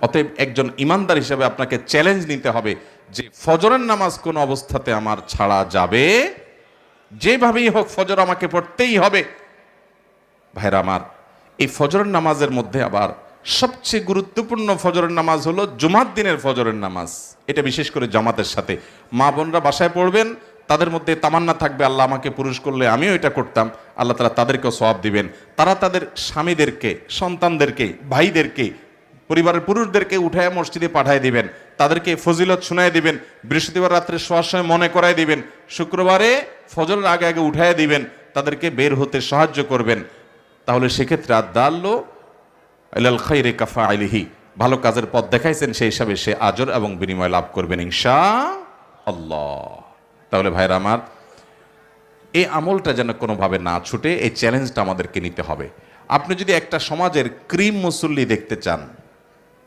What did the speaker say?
অতএব একজন ইমানদার হিসেবে আপনাকে চ্যালেঞ্জ নিতে হবে যে ফজরের নামাজ কোন অবস্থাতে আমার ছাড়া যাবে, যেভাবেই হোক ফজর আমাকে পড়তেই হবে। ভাইরা আমার, এই ফজরের নামাজের মধ্যে আবার সবচেয়ে গুরুত্বপূর্ণ ফজরের নামাজ হলো জুমার দিনের ফজরের নামাজ। এটা বিশেষ করে জামাতের সাথে মা বোনরা বাসায় পড়বেন, তাদের মধ্যে তামান্না থাকবে আল্লাহ আমাকে পুরুষ করলে আমিও এটা করতাম, আল্লাহ তাআলা তাদেরকেও সওয়াব দিবেন। তারা তাদের স্বামীদেরকে, সন্তানদেরকে, ভাইদেরকে, পরিবারের পুরুষদেরকে উঠায় মসজিদে পাঠায় দিবেন, তাদেরকে ফজিলত শুনায় দিবেন, বৃহস্পতিবার রাত্রে শোয়ার সময় মনে করায় দিবেন, শুক্রবারে ফজরের আগে আগে উঠায় দিবেন, তাদেরকে বের হতে সাহায্য করবেন। তাহলে সেক্ষেত্রে আদাল্লো ইলাল খাইরি কাফাইলিহি, ভালো কাজের পথ দেখাইছেন, সেই হিসাবে সে আজর এবং বিনিময় লাভ করবেন ইনশাআল্লাহ। তাহলে ভাইরা আমার, এই আমলটা যেন কোনোভাবে না ছুটে, এই চ্যালেঞ্জটা আমাদেরকে নিতে হবে। আপনি যদি একটা সমাজের ক্রিম মুসল্লি দেখতে চান,